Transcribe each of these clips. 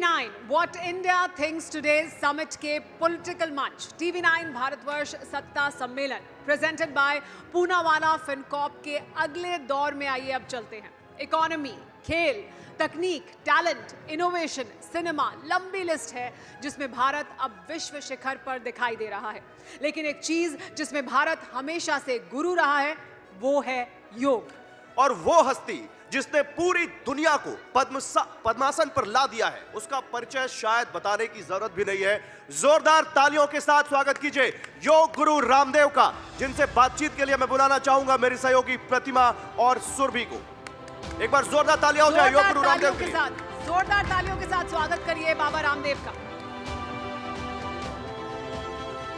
TV9 What India Thinks Today Summit के political मंच TV9 Bharatvarsh सत्ता सम्मेलन प्रेजेंटेड बाय पूनावाला फिनकॉर्प के अगले दौर में आइए अब चलते हैं। इकोनॉमी, खेल, तकनीक, टैलेंट, इनोवेशन, सिनेमा, लंबी लिस्ट है जिसमें भारत अब विश्व शिखर पर दिखाई दे रहा है। लेकिन एक चीज जिसमें भारत हमेशा से गुरु रहा है वो है योग। और वो हस्ती जिसने पूरी दुनिया को पद्मासन पर ला दिया है, उसका परिचय शायद बताने की जरूरत भी नहीं है। जोरदार तालियों के साथ स्वागत कीजिए योग गुरु रामदेव का, जिनसे बातचीत के लिए मैं बुलाना चाहूंगा मेरी सहयोगी प्रतिमा और सुरभि को। एक बार जोरदार तालियां हो जाए योग गुरु रामदेव के साथ। जोरदार तालियों के साथ स्वागत करिए बाबा रामदेव का।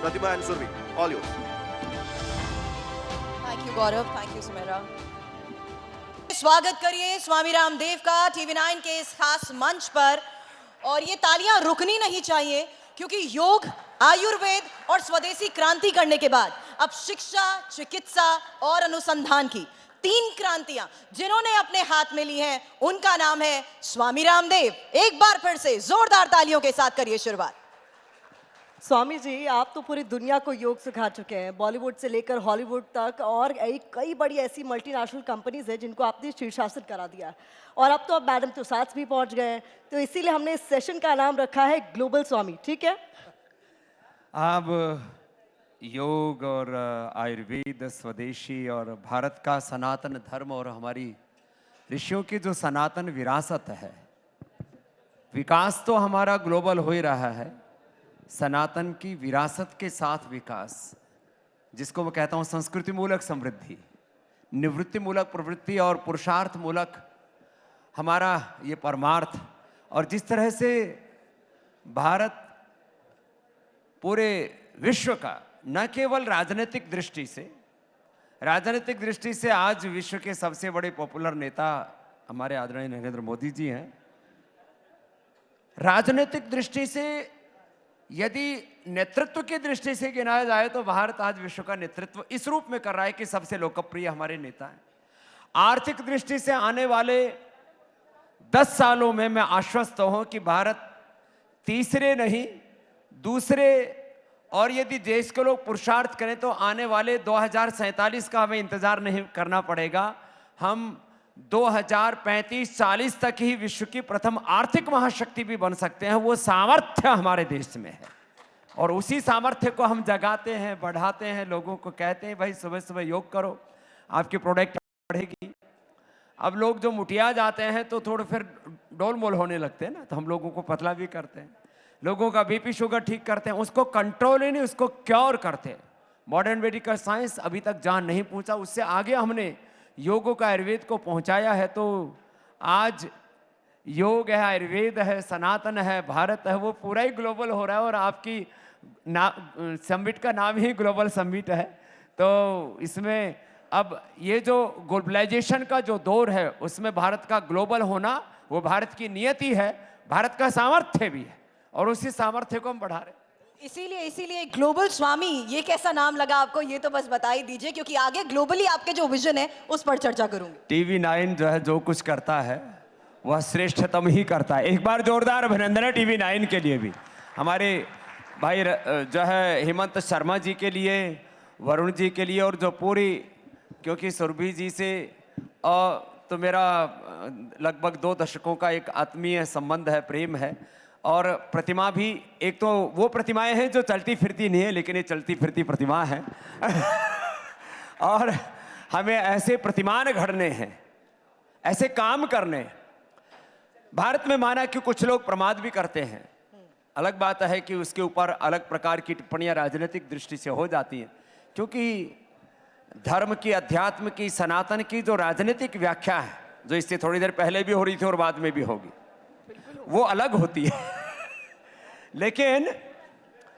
Pratima and Surabhi, all yours. Thank you Gaurav, thank you Sumera. स्वागत करिए स्वामी रामदेव का TV9 के इस खास मंच पर। और ये तालियां रुकनी नहीं चाहिए क्योंकि योग, आयुर्वेद और स्वदेशी क्रांति करने के बाद अब शिक्षा, चिकित्सा और अनुसंधान की 3 क्रांतियां जिन्होंने अपने हाथ में ली हैं, उनका नाम है स्वामी रामदेव। एक बार फिर से जोरदार तालियों के साथ करिए शुरुआत। स्वामी जी, आप तो पूरी दुनिया को योग सिखा चुके हैं, बॉलीवुड से लेकर हॉलीवुड तक, और कई बड़ी ऐसी मल्टीनेशनल कंपनीज हैं जिनको आपने शीर्षासन करा दिया। और अब तो आप मैडम तुसाद भी पहुंच गए हैं, तो इसीलिए हमने इस सेशन का नाम रखा है ग्लोबल स्वामी। ठीक है? अब योग और आयुर्वेद, स्वदेशी और भारत का सनातन धर्म और हमारी ऋषियों की जो सनातन विरासत है, विकास तो हमारा ग्लोबल हो ही रहा है। सनातन की विरासत के साथ विकास, जिसको मैं कहता हूं संस्कृति मूलक समृद्धि, निवृत्ति मूलक प्रवृत्ति और पुरुषार्थ मूलक हमारा ये परमार्थ। और जिस तरह से भारत पूरे विश्व का न केवल राजनीतिक दृष्टि से आज विश्व के सबसे बड़े पॉपुलर नेता हमारे आदरणीय नरेंद्र मोदी जी हैं। राजनीतिक दृष्टि से, यदि नेतृत्व की दृष्टि से गिनाया जाए तो भारत आज विश्व का नेतृत्व इस रूप में कर रहा है कि सबसे लोकप्रिय हमारे नेता हैं। आर्थिक दृष्टि से आने वाले 10 सालों में मैं आश्वस्त हूं कि भारत तीसरे नहीं दूसरे, और यदि देश के लोग पुरुषार्थ करें तो आने वाले 2047 का हमें इंतजार नहीं करना पड़ेगा। हम 2035-40 तक ही विश्व की प्रथम आर्थिक महाशक्ति भी बन सकते हैं। वो सामर्थ्य हमारे देश में है और उसी सामर्थ्य को हम जगाते हैं, बढ़ाते हैं, लोगों को कहते हैं भाई सुबह सुबह योग करो, आपकी प्रोडक्ट बढ़ेगी। अब लोग जो मुटिया जाते हैं तो थोड़ा फिर डोलमोल होने लगते हैं ना, तो हम लोगों को पतला भी करते हैं, लोगों का बीपी शुगर ठीक करते हैं, उसको कंट्रोल ही नहीं, उसको क्योर करते हैं। मॉडर्न मेडिकल साइंस अभी तक जहाँ नहीं पहुँचा, उससे आगे हमने योग का आयुर्वेद को पहुंचाया है। तो आज योग है, आयुर्वेद है, सनातन है, भारत है, वो पूरा ही ग्लोबल हो रहा है। और आपकी समिट का नाम ही ग्लोबल समिट है। तो इसमें अब ये जो ग्लोबलाइजेशन का जो दौर है, उसमें भारत का ग्लोबल होना वो भारत की नियति है, भारत का सामर्थ्य भी है, और उसी सामर्थ्य को हम बढ़ा रहे हैं। इसीलिए ग्लोबल स्वामी, ये कैसा नाम लगा आपको, ये तो बस बता ही दीजिए, क्योंकि आगे ग्लोबली आपके जो विजन है उस पर चर्चा करूंगी। TV9 जो है जो कुछ करता है वह श्रेष्ठतम ही करता है। एक बार जोरदार अभिनंदन है TV9 के लिए भी, हमारे भाई जो है हेमंत शर्मा जी के लिए, वरुण जी के लिए, और जो पूरी, क्योंकि सुरभि जी से तो मेरा लगभग 2 दशकों का एक आत्मीय संबंध है, प्रेम है। और प्रतिमा भी, एक तो वो प्रतिमाएं हैं जो चलती फिरती नहीं है, लेकिन ये चलती फिरती प्रतिमा है। और हमें ऐसे प्रतिमान घड़ने हैं, ऐसे काम करने। भारत में माना कि कुछ लोग प्रमाद भी करते हैं, अलग बात है कि उसके ऊपर अलग प्रकार की टिप्पणियां राजनीतिक दृष्टि से हो जाती हैं, क्योंकि धर्म की, अध्यात्म की, सनातन की जो राजनीतिक व्याख्या है, जो इससे थोड़ी देर पहले भी हो रही थी और बाद में भी होगी, वो अलग होती है। लेकिन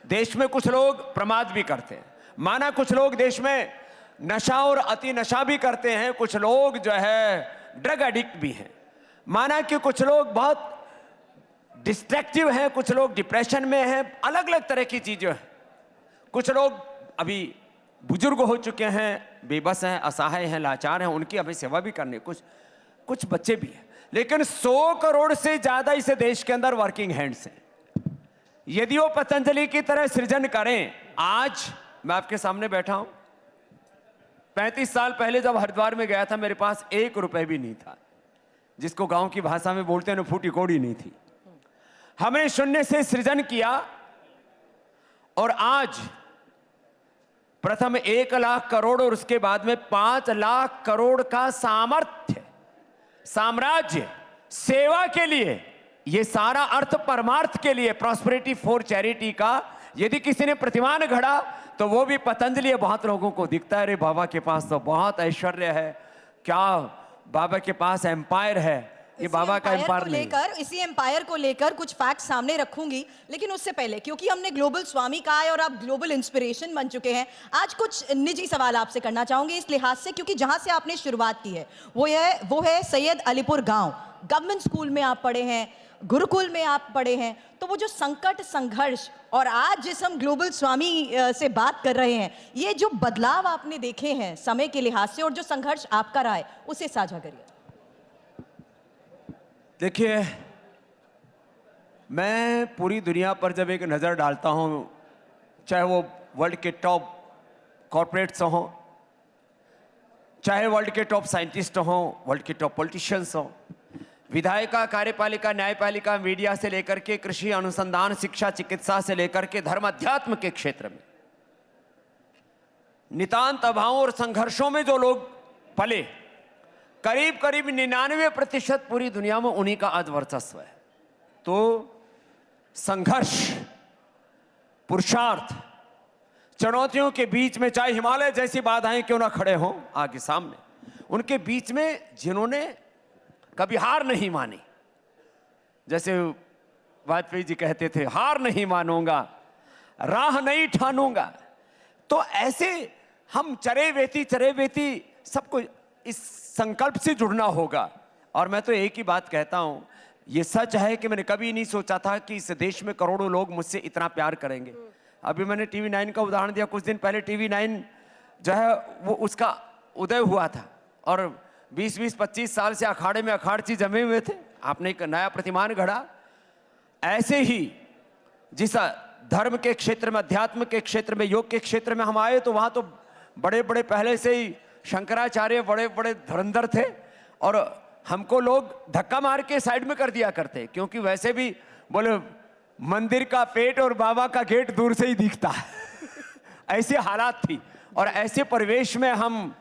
देश में कुछ लोग प्रमाद भी करते हैं, माना कुछ लोग देश में नशा और अति नशा भी करते हैं, कुछ लोग जो है ड्रग एडिक्ट भी हैं, माना कि कुछ लोग बहुत डिस्ट्रैक्टिव हैं, कुछ लोग डिप्रेशन में हैं, अलग अलग तरह की चीजें हैं। कुछ लोग अभी बुजुर्ग हो चुके हैं, बेबस हैं, असहाय हैं, लाचार हैं, उनकी हमें सेवा भी करनी, कुछ बच्चे भी हैं। लेकिन 100 करोड़ से ज्यादा इस देश के अंदर वर्किंग हैंड्स हैं। यदि वो पतंजलि की तरह सृजन करें, आज मैं आपके सामने बैठा हूं, 35 साल पहले जब हरिद्वार में गया था मेरे पास 1 रुपए भी नहीं था, जिसको गांव की भाषा में बोलते हैं ना, फूटी कौड़ी नहीं थी। हमने शून्य से सृजन किया और आज प्रथम 1 लाख करोड़ और उसके बाद में 5 लाख करोड़ का सामर्थ्य, साम्राज्य, सेवा के लिए, ये सारा अर्थ परमार्थ के लिए, प्रॉस्पेरिटी फॉर चैरिटी का यदि किसी ने प्रतिमान गढ़ा तो वो भी पतंजलि। बहुत लोगों को दिखता है अरे बाबा के पास तो बहुत ऐश्वर्य है, क्या बाबा के पास एम्पायर है, ये बाबा का एम्पायर नहीं। इसी एम्पायर को लेकर कुछ फैक्ट सामने रखूंगी, लेकिन उससे पहले क्योंकि हमने ग्लोबल स्वामी कहा है और आप ग्लोबल इंस्पिरेशन बन चुके हैं, आज कुछ निजी सवाल आपसे करना चाहूंगी इस लिहाज से, क्योंकि जहां से आपने शुरुआत की है वो है सैयद अलीपुर गांव। गवर्नमेंट स्कूल में आप पढ़े हैं, गुरुकुल में आप पढ़े हैं, तो वो जो संकट, संघर्ष और आज जिस हम ग्लोबल स्वामी से बात कर रहे हैं, ये जो बदलाव आपने देखे हैं समय के लिहाज से और जो संघर्ष आपका रहा है, उसे साझा करिए। देखिए, मैं पूरी दुनिया पर जब एक नज़र डालता हूं, चाहे वो वर्ल्ड के टॉप कॉरपोरेट्स हों, चाहे वर्ल्ड के टॉप साइंटिस्ट हों, वर्ल्ड के टॉप पॉलिटिशियंस हों, विधायिका, कार्यपालिका, न्यायपालिका, मीडिया से लेकर के कृषि, अनुसंधान, शिक्षा, चिकित्सा से लेकर के धर्म, अध्यात्म के क्षेत्र में नितांत अभावों और संघर्षों में जो लोग पले, करीब करीब 99% पूरी दुनिया में उन्हीं का आज वर्चस्व है। तो संघर्ष, पुरुषार्थ, चुनौतियों के बीच में, चाहे हिमालय जैसी बाधाएं क्यों ना खड़े हों आगे सामने, उनके बीच में जिन्होंने कभी हार नहीं मानी, जैसे वाजपेयी जी कहते थे, हार नहीं मानूंगा, राह नहीं ठानूंगा, तो ऐसे हम चरे बेती सबको इस संकल्प से जुड़ना होगा। और मैं तो एक ही बात कहता हूं, ये सच है कि मैंने कभी नहीं सोचा था कि इस देश में करोड़ों लोग मुझसे इतना प्यार करेंगे। अभी मैंने टीवी 9 का उदाहरण दिया, कुछ दिन पहले टीवी 9 जो है वो उसका उदय हुआ था और 20-25 साल से अखाड़े में अखाड़ची जमे हुए थे, आपने एक नया प्रतिमान गढ़ा। ऐसे ही जिस धर्म के क्षेत्र में, अध्यात्म के क्षेत्र में, योग के क्षेत्र में हम आए तो वहां तो बड़े बड़े पहले से ही शंकराचार्य बड़े बड़े धुरंधर थे और हमको लोग धक्का मार के साइड में कर दिया करते, क्योंकि वैसे भी बोले मंदिर का पेट और बाबा का गेट दूर से ही दिखता है ऐसी हालात थी। और ऐसे परिवेश में हम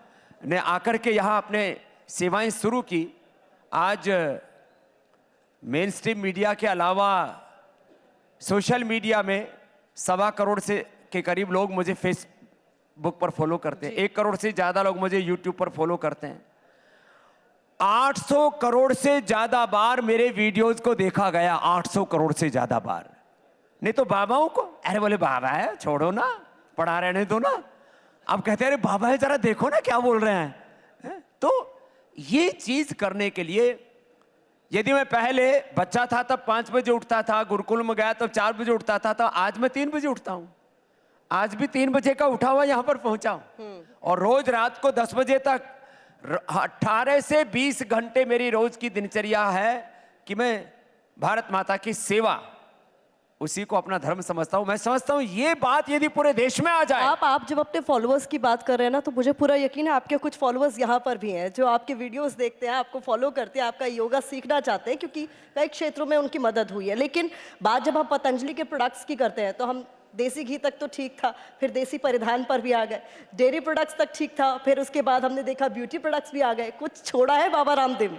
ने आकर के यहाँ अपने सेवाएं शुरू की। आज मेन स्ट्रीम मीडिया के अलावा सोशल मीडिया में 1.25 करोड़ से के करीब लोग मुझे फेसबुक पर फॉलो करते हैं, 1 करोड़ से ज़्यादा लोग मुझे यूट्यूब पर फॉलो करते हैं। 800 करोड़ से ज़्यादा बार मेरे वीडियोस को देखा गया, 800 करोड़ से ज़्यादा बार। नहीं तो बाबाओं को, अरे बोले बाबा है छोड़ो ना, पढ़ा रहने दो ना, अब कहते हैं अरे बाबा है जरा देखो ना क्या बोल रहे हैं। तो ये चीज करने के लिए यदि मैं पहले बच्चा था तब 5 बजे उठता था, गुरुकुल में गया तब 4 बजे उठता था, तो आज मैं 3 बजे उठता हूं। आज भी 3 बजे का उठा हुआ यहां पर पहुंचा हूं और रोज रात को 10 बजे तक 18 से 20 घंटे मेरी रोज की दिनचर्या है कि मैं भारत माता की सेवा, उसी को अपना धर्म समझता हूं। मैं समझता हूं ये बात यदि पूरे देश में आ जाए। आप जब अपने फॉलोअर्स की बात कर रहे हैं ना, तो मुझे पूरा यकीन है आपके कुछ फॉलोअर्स यहाँ पर भी हैं जो आपके वीडियोस देखते हैं, आपको फॉलो करते हैं, आपका योगा सीखना चाहते हैं, क्योंकि कई क्षेत्रों में उनकी मदद हुई है। लेकिन बात जब हम पतंजलि के प्रोडक्ट्स की करते हैं तो हम देसी घी तक तो ठीक था, फिर देसी परिधान पर भी आ गए, डेयरी प्रोडक्ट्स तक ठीक था, फिर उसके बाद हमने देखा ब्यूटी प्रोडक्ट्स भी आ गए। कुछ छोड़ा है बाबा रामदेव?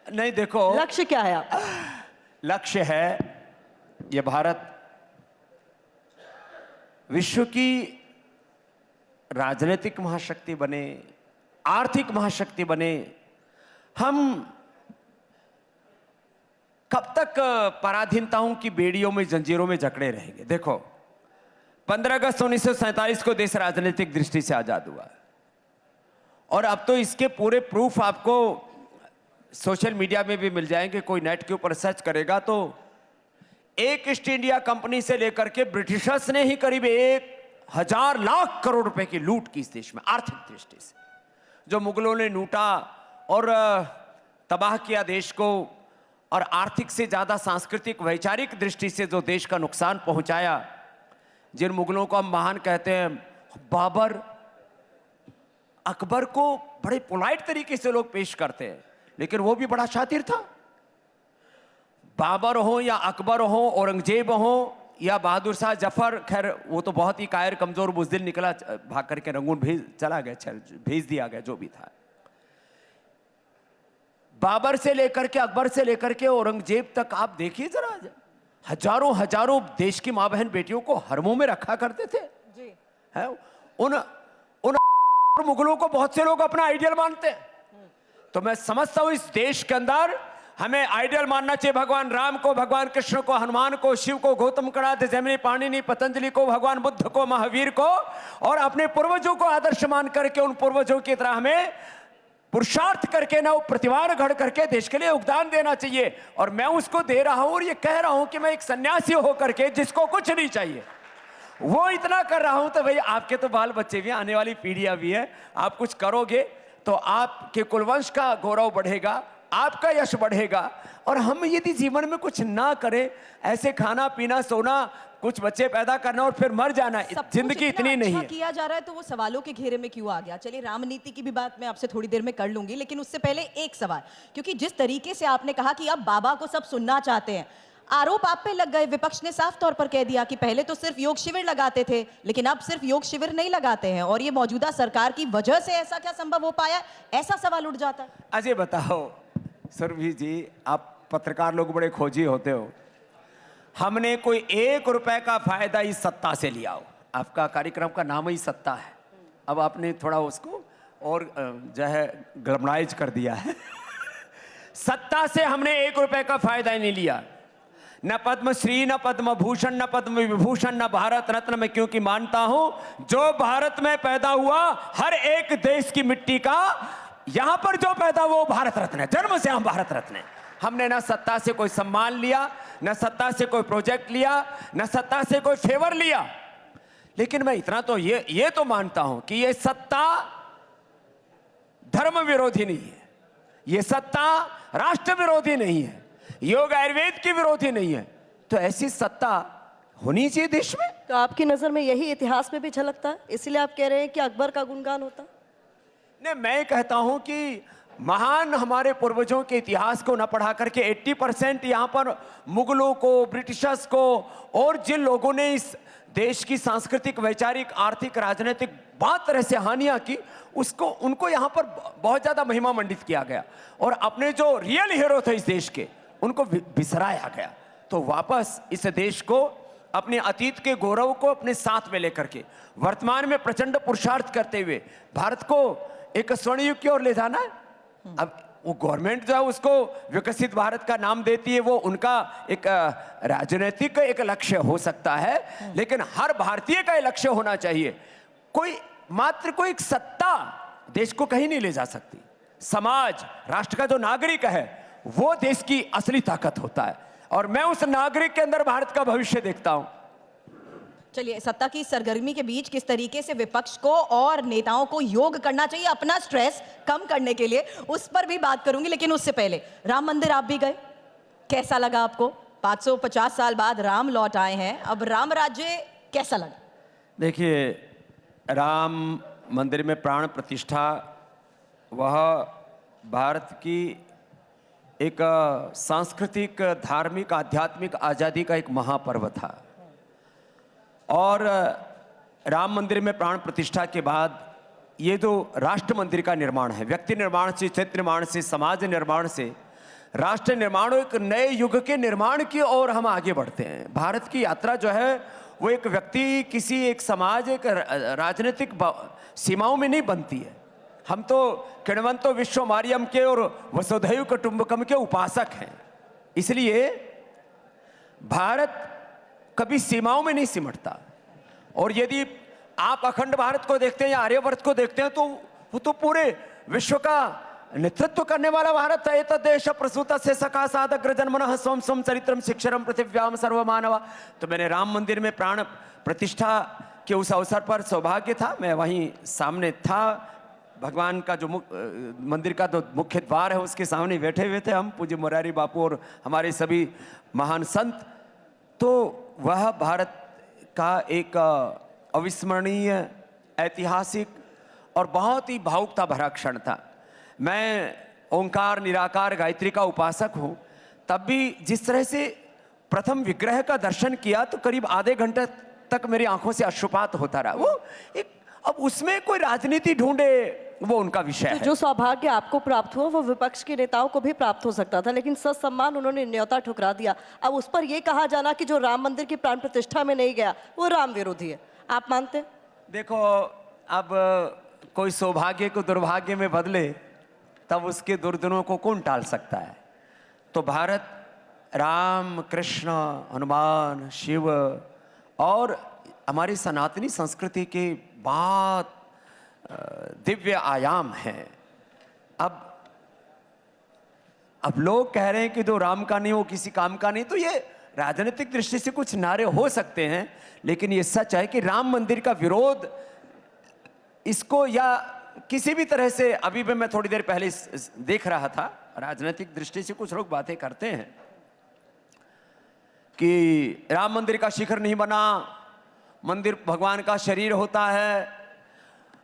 नहीं, देखो लक्ष्य क्या है आपका? लक्ष्य है ये भारत विश्व की राजनीतिक महाशक्ति बने, आर्थिक महाशक्ति बने। हम कब तक पराधीनताओं की बेड़ियों में, जंजीरों में जकड़े रहेंगे? देखो 15 अगस्त 1947 को देश राजनीतिक दृष्टि से आजाद हुआ और अब तो इसके पूरे प्रूफ आपको सोशल मीडिया में भी मिल जाएंगे। कोई नेट के ऊपर सर्च करेगा तो एक ईस्ट इंडिया कंपनी से लेकर के ब्रिटिशर्स ने ही करीब 1,000 लाख करोड़ रुपए की लूट की इस देश में, आर्थिक दृष्टि से, जो मुगलों ने लूटा और तबाह किया देश को, और आर्थिक से ज्यादा सांस्कृतिक वैचारिक दृष्टि से जो देश का नुकसान पहुंचाया, जिन मुगलों को हम महान कहते हैं, बाबर, अकबर को बड़े पोलाइट तरीके से लोग पेश करते हैं, लेकिन वो भी बड़ा शातिर था। बाबर हो या अकबर हो, औरंगजेब हो या बहादुर शाह जफर, खैर वो तो बहुत ही कायर कमजोर बुज़दिल निकला, भाग करके रंगून चला गया, भेज दिया गया, जो भी था। बाबर से लेकर के, अकबर से लेकर के औरंगजेब तक आप देखिए जरा, हजारों हजारों देश की माँ बहन बेटियों को हरमों में रखा करते थे जी। है? उन मुगलों को बहुत से लोग अपना आइडियल मानते हैं। तो मैं समझता हूं इस देश के अंदर हमें आइडियल मानना चाहिए भगवान राम को, भगवान कृष्ण को, हनुमान को, शिव को, गौतम कणाद, जैमिनी, पाणिनि, पतंजलि को, भगवान बुद्ध को, महावीर को, और अपने पूर्वजों को आदर्श मान करके उन पूर्वजों की तरह हमें पुरुषार्थ करके ना, प्रतिवार घड़ करके देश के लिए योगदान देना चाहिए। और मैं उसको दे रहा हूं, और ये कह रहा हूं कि मैं एक सन्यासी होकर के जिसको कुछ नहीं चाहिए वो इतना कर रहा हूं, तो भाई आपके तो बाल बच्चे भी, आने वाली पीढ़ियां भी है, आप कुछ करोगे तो आपके कुलवंश का गौरव बढ़ेगा, आपका यश बढ़ेगा। और हम यदि जीवन में कुछ ना करें, ऐसे खाना पीना सोना, कुछ बच्चे पैदा करना और फिर मर जाना, जिंदगी इतनी नहीं है। किया जा रहा है तो वो सवालों के घेरे में क्यों आ गया? चलिए, रामनीति की भी बात मैं आपसे थोड़ी देर में कर लूंगी, लेकिन उससे पहले एक सवाल, क्योंकि जिस तरीके से आपने कहा कि अब बाबा को सब सुनना चाहते हैं, आरोप आप पे लग गए। विपक्ष ने साफ तौर पर कह दिया कि पहले तो सिर्फ योग शिविर लगाते थे, लेकिन अब सिर्फ योग शिविर नहीं लगाते हैं, और ये मौजूदा सरकार की वजह से ऐसा क्या संभव हो पाया? ऐसा सवाल उठ जाता है। अजय बताओ सुरभि जी, आप पत्रकार लोग बड़े खोजी होते हो, हमने कोई 1 रुपए का फायदा इस सत्ता से लिया हो? आपका कार्यक्रम का नाम ही सत्ता है, अब आपने थोड़ा उसको और जो है ग्लैमराइज कर दिया है। सत्ता से हमने 1 रुपए का फायदा नहीं लिया, न पद्मश्री, न पद्म भूषण, न पद्म विभूषण, न भारत रत्न। मैं क्योंकि मानता हूं जो भारत में पैदा हुआ, हर एक देश की मिट्टी का यहां पर जो पैदा हुआ वो भारत रत्न है, जन्म से हम भारत रत्न है। हमने ना सत्ता से कोई सम्मान लिया, न सत्ता से कोई प्रोजेक्ट लिया, न सत्ता से कोई फेवर लिया। लेकिन मैं इतना तो ये तो मानता हूं कि ये सत्ता धर्म विरोधी नहीं है, ये सत्ता राष्ट्र विरोधी नहीं है, योग आयुर्वेद की विरोधी नहीं है। तो ऐसी सत्ता होनी चाहिए देश में। तो आपकी नजर में यही इतिहास में भी झलकता है, इसलिए आप कह रहे हैं कि अकबर का गुणगान होता? नहीं, मैं कहता हूं कि महान हमारे पूर्वजों के इतिहास को न पढ़ा करके 80% यहाँ पर मुगलों को, ब्रिटिशर्स को और जिन लोगों ने इस देश की सांस्कृतिक, वैचारिक, आर्थिक, राजनीतिक बहुत तरह से हानियां की, उसको उनको यहाँ पर बहुत ज्यादा महिमा मंडित किया गया, और अपने जो रियल हीरो थे इस देश के उनको बिसराया गया। तो वापस इस देश को अपने अतीत के गौरव को अपने साथ में लेकर के वर्तमान में प्रचंड पुरुषार्थ करते हुए भारत को एक स्वर्ण युग की ओर ले जाना है। अब वो गवर्नमेंट जो है उसको विकसित भारत का नाम देती है, वो उनका एक राजनीतिक एक लक्ष्य हो सकता है, लेकिन हर भारतीय का लक्ष्य होना चाहिए। कोई मात्र कोई एक सत्ता देश को कहीं नहीं ले जा सकती। समाज, राष्ट्र का जो नागरिक है वो देश की असली ताकत होता है, और मैं उस नागरिक के अंदर भारत का भविष्य देखता हूं। चलिए, सत्ता की सरगर्मी के बीच किस तरीके से विपक्ष को और नेताओं को योग करना चाहिए अपना स्ट्रेस कम करने के लिए, उस पर भी बात करूंगी। लेकिन उससे पहले, राम मंदिर आप भी गए, कैसा लगा आपको? 550 साल बाद राम लौट आए हैं, अब राम राज्य कैसा लगा? देखिए, राम मंदिर में प्राण प्रतिष्ठा वह भारत की एक सांस्कृतिक, धार्मिक, आध्यात्मिक आज़ादी का एक महापर्व था। और राम मंदिर में प्राण प्रतिष्ठा के बाद ये जो राष्ट्र मंदिर का निर्माण है, व्यक्ति निर्माण से, क्षेत्र निर्माण से, समाज निर्माण से राष्ट्र निर्माण, एक नए युग के निर्माण की ओर हम आगे बढ़ते हैं। भारत की यात्रा जो है वो एक व्यक्ति, किसी एक समाज, एक राजनीतिक सीमाओं में नहीं बनती है। हम तो किण्वंतो विश्व मारियम के और वसुधैव कुटुंबकम के उपासक हैं। इसलिए भारत कभी सीमाओं में नहीं सिमटता। और यदि आप अखंड भारत को देखते हैं या आर्यवर्त को देखते हैं, तो वो तो पूरे विश्व का नेतृत्व करने वाला भारत है। तो देश प्रसूत से सखा साधग्र जन्मनः स्वम स्वम चरित्रम शिक्षरम पृथिव्याम सर्वमानवा। तो मैंने राम मंदिर में प्राण प्रतिष्ठा के उस अवसर पर सौभाग्य था, मैं वहीं सामने था। भगवान का जो मंदिर का जो मुख्य द्वार है उसके सामने बैठे हुए थे हम, पूज्य मुरारी बापू और हमारे सभी महान संत। तो वह भारत का एक अविस्मरणीय, ऐतिहासिक और बहुत ही भावुकता भरा क्षण था। मैं ओंकार निराकार गायत्री का उपासक हूँ, तब भी जिस तरह से प्रथम विग्रह का दर्शन किया तो करीब आधे घंटे तक मेरी आंखों से अश्रुपात होता रहा। वो एक, अब उसमें कोई राजनीति ढूंढे वो उनका विषय है। जो सौभाग्य आपको प्राप्त हुआ वो विपक्ष के नेताओं को भी प्राप्त हो सकता था, लेकिन ससम्मान उन्होंने न्योता ठुकरा दिया। अब उस पर यह कहा जाना कि जो राम मंदिर की प्राण प्रतिष्ठा में नहीं गया वो राम विरोधी है, आप मानते हैं? देखो, अब कोई सौभाग्य को दुर्भाग्य में बदले तब उसके दुर्दिनों को कौन टाल सकता है। तो भारत राम, कृष्ण, हनुमान, शिव और हमारी सनातनी संस्कृति के बहुत दिव्य आयाम हैं। अब लोग कह रहे हैं कि जो राम का नहीं वो किसी काम का नहीं, तो ये राजनीतिक दृष्टि से कुछ नारे हो सकते हैं, लेकिन ये सच है कि राम मंदिर का विरोध इसको या किसी भी तरह से, अभी भी मैं थोड़ी देर पहले देख रहा था, राजनीतिक दृष्टि से कुछ लोग बातें करते हैं कि राम मंदिर का शिखर नहीं बना, मंदिर भगवान का शरीर होता है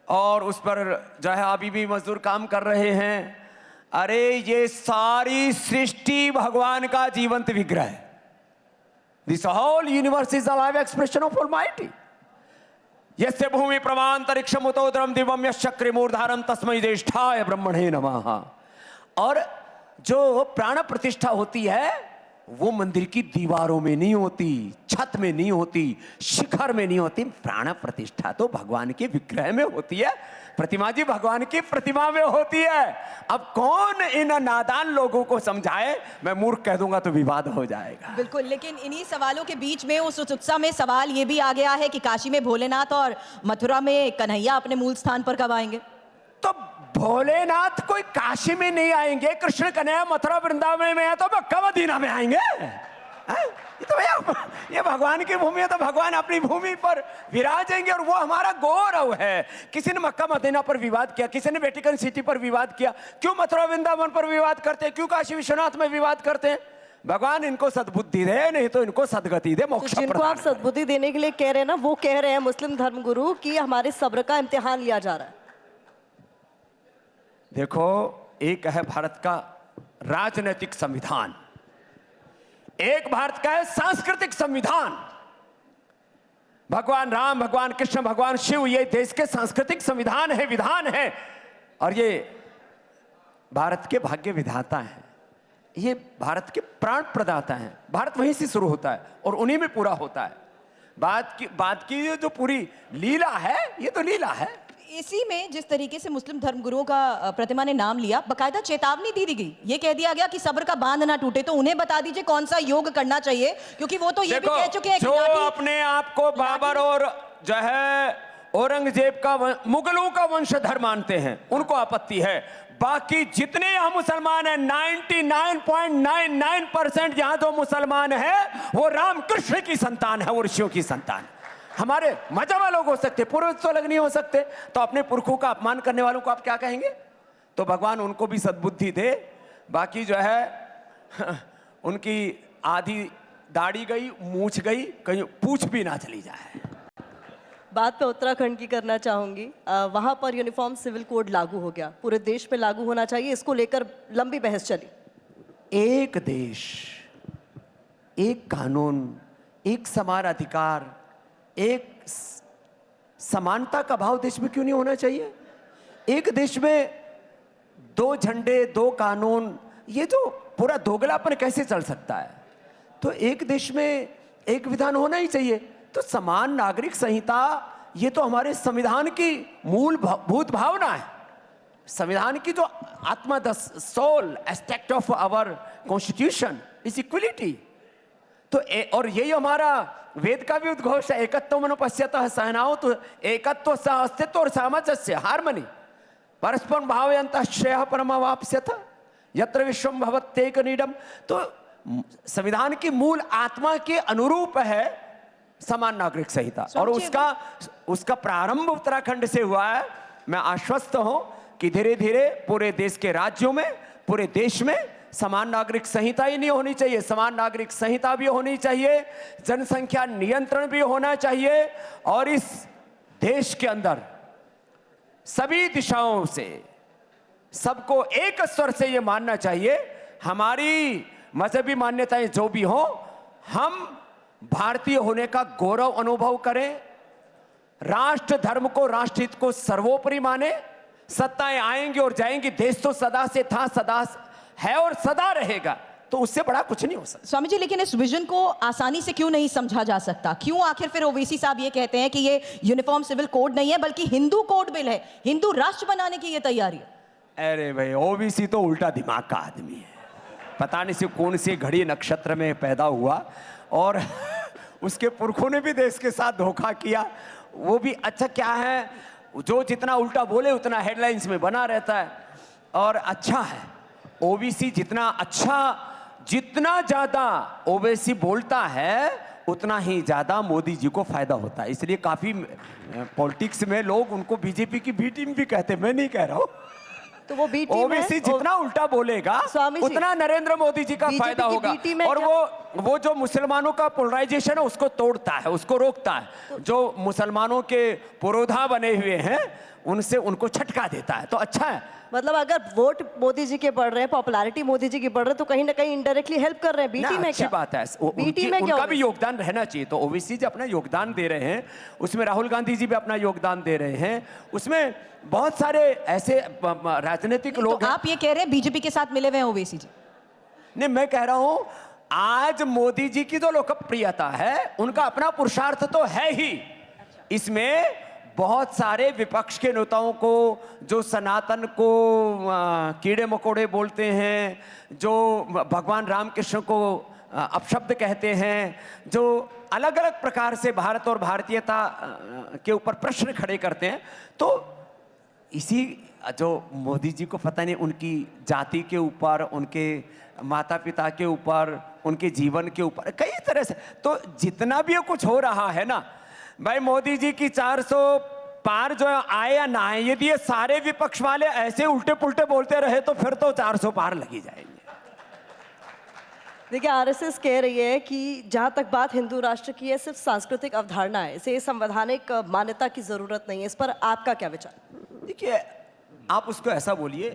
और उस पर जो है अभी भी मजदूर काम कर रहे हैं। अरे ये सारी सृष्टि भगवान का जीवंत विग्रह है। This whole universe is a live expression of Almighty. यस्य भूमि प्रमांतरिक्षम उतोदरम दिवम यश्चक्र मूर्धारम तस्मै ज्येष्ठाय ब्रह्मणे नमः। और जो प्राण प्रतिष्ठा होती है वो मंदिर की दीवारों में नहीं होती, छत में नहीं होती, शिखर में नहीं होती। प्राण प्रतिष्ठा तो भगवान के विग्रह में होती है, प्रतिमा जी भगवान की प्रतिमा में होती है। अब कौन इन नादान लोगों को समझाए, मैं मूर्ख कह दूंगा तो विवाद हो जाएगा। बिल्कुल, लेकिन इन्हीं सवालों के बीच में उस उत्सुकता में सवाल ये भी आ गया है कि काशी में भोलेनाथ और मथुरा में कन्हैया अपने मूल स्थान पर कब आएंगे? तो भोलेनाथ कोई काशी में नहीं आएंगे, कृष्ण कन्हैया मथुरा वृंदावन में है तो मक्का मदीना में आएंगे। ये तो भैया ये भगवान की भूमि है, तो भगवान अपनी भूमि पर विराजेंगे और वो हमारा गौरव है। किसी ने मक्का मदीना पर विवाद किया, किसी ने वेटिकन सिटी पर विवाद किया, क्यों मथुरा वृंदावन पर विवाद करते हैं, क्यों काशी विश्वनाथ में विवाद करते हैं? भगवान इनको सद्बुद्धि दे, नहीं तो इनको सदगति दे, मोक्ष तो जिनको आप सद्बुद्धि देने के लिए कह रहे हैं ना, वो कह रहे हैं मुस्लिम धर्मगुरु कि हमारे सब्र का इम्तिहान लिया जा रहा है। देखो, एक है भारत का राजनीतिक संविधान, एक भारत का है सांस्कृतिक संविधान। भगवान राम, भगवान कृष्ण, भगवान शिव ये देश के सांस्कृतिक संविधान है, विधान है, और ये भारत के भाग्य विधाता हैं, ये भारत के प्राण प्रदाता हैं। भारत वहीं से शुरू होता है और उन्हीं में पूरा होता है। बात की जो पूरी लीला है, ये तो लीला है। इसी में जिस तरीके से मुस्लिम धर्मगुरुओं का प्रतिमा ने नाम लिया, बकायदा चेतावनी दी गई, ये कह दिया गया कि सब्र का बांध ना टूटे, तो उन्हें बता दीजिए कौन सा योग करना चाहिए, क्योंकि वो तो ये भी कह चुके हैं कि जो अपने आप को बाबर और जो है औरंगजेब का मुगलों का वंशधर मानते हैं उनको आपत्ति है। बाकी जितने यहाँ मुसलमान हैं 99.99% यहाँ जो मुसलमान है वो राम कृष्ण की संतान है, वो ऋषियों की संतान है। हमारे मजहब लोग हो सकते, पूर्वज तो अलग नहीं हो सकते, तो अपने पुरखों का अपमान करने वालों को आप क्या कहेंगे? तो भगवान उनको भी सद्बुद्धि दे। बाकी जो है उनकी आधी दाढ़ी गई, मूछ गई, कहीं पूछ भी ना चली जाए। बात पे उत्तराखंड की करना चाहूंगी। वहां पर यूनिफॉर्म सिविल कोड लागू हो गया, पूरे देश पे लागू होना चाहिए, इसको लेकर लंबी बहस चली। एक देश, एक कानून, एक समान अधिकार, एक समानता का भाव देश में क्यों नहीं होना चाहिए? एक देश में दो झंडे, दो कानून, ये जो पूरा दोगलापन कैसे चल सकता है? तो एक देश में एक विधान होना ही चाहिए। तो समान नागरिक संहिता ये तो हमारे संविधान की मूलभूत भावना है। संविधान की जो आत्मा, the soul aspect of our constitution is equality. तो और यही हमारा वेद का भी उद्घोष है, एकत्व मनुपश्यतः सहनाओ, तो एकत्व सह अस्तित्व और सामंजस्य, हार्मनी, परस्पर भावयन्तः श्रेयः परमावाप्स्यथ यत्र विश्वम भवत्येक नीडम। तो संविधान की मूल आत्मा के अनुरूप है समान नागरिक संहिता, और उसका प्रारंभ उत्तराखंड से हुआ है। मैं आश्वस्त हूं कि धीरे धीरे पूरे देश के राज्यों में, पूरे देश में समान नागरिक संहिता ही नहीं होनी चाहिए, समान नागरिक संहिता भी होनी चाहिए, जनसंख्या नियंत्रण भी होना चाहिए, और इस देश के अंदर सभी दिशाओं से सबको एक स्वर से यह मानना चाहिए, हमारी मजहबी मान्यताएं जो भी हो, हम भारतीय होने का गौरव अनुभव करें, राष्ट्र धर्म को, राष्ट्रहित को सर्वोपरि माने। सत्ताएं आएंगी और जाएंगी, देश तो सदा से था, सदा है और सदा रहेगा, तो उससे बड़ा कुछ नहीं हो सकता। स्वामी जी, लेकिन इस विजन को आसानी से क्यों नहीं समझा जा सकता? क्यों आखिर फिर ओवैसी साहब ये कहते हैं कि ये यूनिफॉर्म सिविल कोड नहीं है बल्कि हिंदू कोड बिल है, हिंदू राष्ट्र बनाने की ये तैयारी है? अरे भाई, ओबीसी तो उल्टा दिमाग का आदमी है, पता नहीं से कौन सी घड़ी नक्षत्र में पैदा हुआ और उसके पुरखों ने भी देश के साथ धोखा किया। वो भी अच्छा क्या है, जो जितना उल्टा बोले उतना हेडलाइंस में बना रहता है, और अच्छा है ओबीसी जितना अच्छा, जितना ज्यादा ओबीसी बोलता है उतना ही ज्यादा मोदी जी को फायदा होता है। इसलिए काफी पॉलिटिक्स में लोग उनको बीजेपी की बी टीम भी कहते हैं, मैं नहीं कह रहा हूं। तो वो बी टीम ओबीसी जितना उल्टा बोलेगा स्वामी जी, उतना नरेंद्र मोदी जी का फायदा होगा, और वो जो मुसलमानों का पोलराइजेशन है उसको तोड़ता है, उसको रोकता है। जो मुसलमानों के पुरोधा बने हुए हैं उनसे उनको छटका देता है, तो अच्छा है। मतलब अगर वोट मोदी जी के बढ़ रहे हैं, पॉपुलैरिटी मोदी जी की बढ़ रहे हैं, तो कहीं ना कहीं इनडायरेक्टली हेल्प कर रहे हैं। बीटी में अच्छी क्या बात है, बीटी में क्या उनका भी योगदान रहना चाहिए। तो ओबीसी जी अपना योगदान दे रहे हैं, उसमें राहुल गांधी जी भी अपना योगदान दे रहे हैं, उसमें बहुत सारे ऐसे राजनीतिक लोग तो आप ये कह रहे हैं बीजेपी के साथ मिले हुए हैं ओवैसी जी? नहीं, मैं कह रहा हूं आज मोदी जी की जो लोकप्रियता है उनका अपना पुरुषार्थ तो है ही, इसमें बहुत सारे विपक्ष के नेताओं को, जो सनातन को कीड़े मकोड़े बोलते हैं, जो भगवान रामकृष्ण को अपशब्द कहते हैं, जो अलग अलग प्रकार से भारत और भारतीयता के ऊपर प्रश्न खड़े करते हैं, तो इसी जो मोदी जी को पता नहीं उनकी जाति के ऊपर, उनके माता पिता के ऊपर, उनके जीवन के ऊपर कई तरह से, तो जितना भी कुछ हो रहा है ना भाई, मोदी जी की 400 पार जो आए या ना आए, यदि ये सारे विपक्ष वाले ऐसे उल्टे पुल्टे बोलते रहे तो फिर तो 400 पार लगी जाएंगे। देखिए, आरएसएस कह रही है कि जहां तक बात हिंदू राष्ट्र की है, सिर्फ सांस्कृतिक अवधारणा है, इसे संवैधानिक मान्यता की जरूरत नहीं है। इस पर आपका क्या विचार? देखिए, आप उसको ऐसा बोलिए,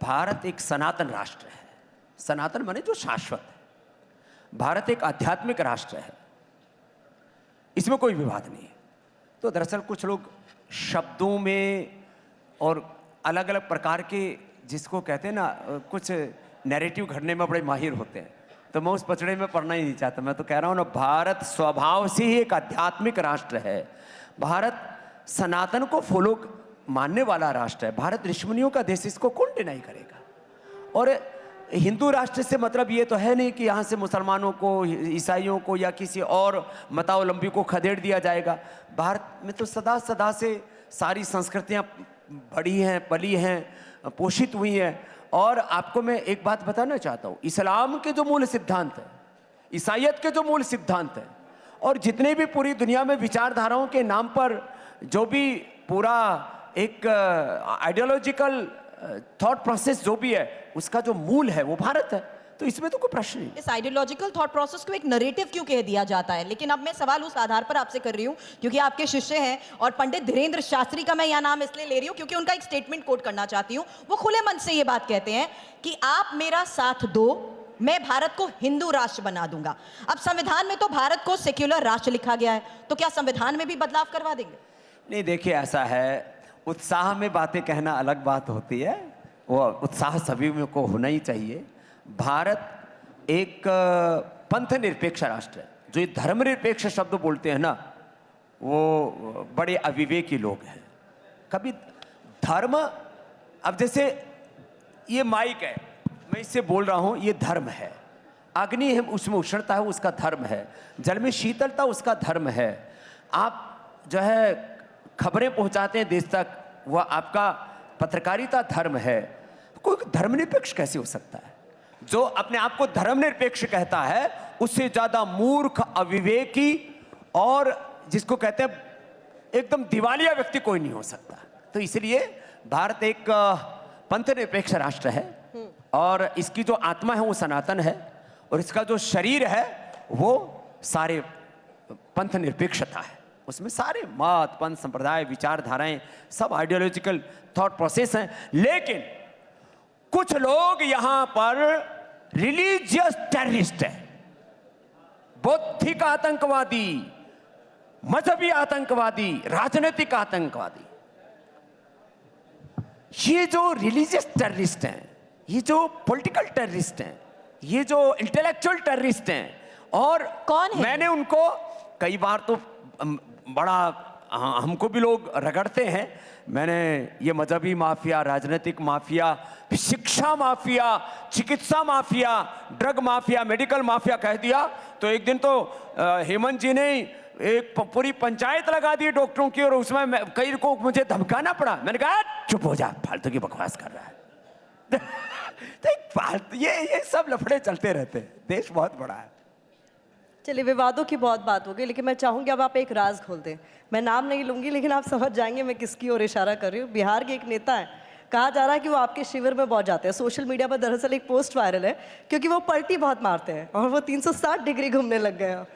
भारत एक सनातन राष्ट्र है, सनातन माने जो शाश्वत है, भारत एक आध्यात्मिक राष्ट्र है, इसमें कोई विवाद नहीं है। तो दरअसल कुछ लोग शब्दों में और अलग अलग प्रकार के, जिसको कहते हैं ना, कुछ नैरेटिव घड़ने में बड़े माहिर होते हैं, तो मैं उस पचड़े में पढ़ना ही नहीं चाहता। मैं तो कह रहा हूँ ना, भारत स्वभाव से ही एक आध्यात्मिक राष्ट्र है, भारत सनातन को फॉलो मानने वाला राष्ट्र है, भारत ऋषिमुनियों का देश, इसको कौन डिनाई करेगा। और हिंदू राष्ट्र से मतलब ये तो है नहीं कि यहाँ से मुसलमानों को, ईसाइयों को या किसी और मतावलंबी को खदेड़ दिया जाएगा। भारत में तो सदा सदा से सारी संस्कृतियाँ बढ़ी हैं, पली हैं, पोषित हुई हैं। और आपको मैं एक बात बताना चाहता हूँ, इस्लाम के जो मूल सिद्धांत है, ईसाइयत के जो मूल सिद्धांत है, और जितने भी पूरी दुनिया में विचारधाराओं के नाम पर जो भी पूरा एक आइडियोलॉजिकल थॉट प्रोसेस जो भी है, उसका जो मूल है वो भारत है, तो इसमें तो कोई प्रश्न नहीं। इस आइडियोलॉजिकल थॉट प्रोसेस को एक नरेटिव क्यों कह दिया जाता है? लेकिन अब मैं सवाल उस आधार पर आपसे कर रही हूं क्योंकि आपके शिष्य हैं, और पंडित धीरेन्द्र शास्त्री का मैं यह नाम इसलिए ले रही हूं क्योंकि उनका एक स्टेटमेंट कोट करना चाहती हूं। वो खुले मन से ये बात कहते हैं कि आप मेरा साथ दो, मैं भारत को हिंदू राष्ट्र बना दूंगा। अब संविधान में तो भारत को सेक्युलर राष्ट्र लिखा गया है, तो क्या संविधान में भी बदलाव करवा देंगे? नहीं, देखिए ऐसा है, उत्साह में बातें कहना अलग बात होती है, वो उत्साह सभी में को होना ही चाहिए। भारत एक पंथ निरपेक्ष राष्ट्र है। जो ये धर्मनिरपेक्ष शब्द बोलते हैं ना, वो बड़े अविवेकी लोग हैं। कभी धर्म, अब जैसे ये माइक है, मैं इससे बोल रहा हूँ, ये धर्म है। अग्नि है, उसमें उष्णता है, उसका धर्म है। जल में शीतलता, उसका धर्म है। आप जो है खबरें पहुंचाते हैं देश तक, वह आपका पत्रकारिता धर्म है। कोई धर्मनिरपेक्ष कैसे हो सकता है? जो अपने आप को धर्मनिरपेक्ष कहता है, उससे ज्यादा मूर्ख, अविवेकी और जिसको कहते हैं एकदम दिवालिया व्यक्ति कोई नहीं हो सकता। तो इसलिए भारत एक पंथ निरपेक्ष राष्ट्र है और इसकी जो आत्मा है वो सनातन है और इसका जो शरीर है वो सारे पंथ निरपेक्षता है। उसमें सारे मत, पंथ, संप्रदाय, विचारधाराएं, सब आइडियोलॉजिकल थॉट प्रोसेस हैं। लेकिन कुछ लोग यहां पर रिलीजियस टेररिस्ट हैं, बौद्धिक आतंकवादी, मजहबी आतंकवादी, राजनीतिक आतंकवादी। ये जो रिलीजियस टेररिस्ट हैं, ये जो पॉलिटिकल टेररिस्ट हैं, ये जो इंटेलेक्चुअल टेररिस्ट हैं, और कौन है? मैंने उनको कई बार तो बड़ा हमको भी लोग रगड़ते हैं। मैंने ये मजहबी माफिया, राजनीतिक माफिया, शिक्षा माफिया, चिकित्सा mafia, drug mafia, medical mafia कह दिया तो एक दिन तो हेमंत जी ने एक पूरी पंचायत लगा दी डॉक्टरों की और उसमें कई को मुझे धमकाना पड़ा। मैंने कहा चुप हो जा, फालतू की बकवास कर रहा है। तो ये सब लफड़े चलते रहते हैं, देश बहुत बड़ा है। चलिए, विवादों की बहुत बात हो गई, लेकिन मैं चाहूंगी अब आप एक राज खोल दें। मैं नाम नहीं लूंगी लेकिन आप समझ जाएंगे मैं किसकी ओर इशारा कर रही हूँ। बिहार के एक नेता है, कहा जा रहा है कि वो आपके शिविर में बहुत जाते हैं। सोशल मीडिया पर दरअसल एक पोस्ट वायरल है क्योंकि वो पलटी बहुत मारते हैं और वो 360 डिग्री घूमने लग गए हैं।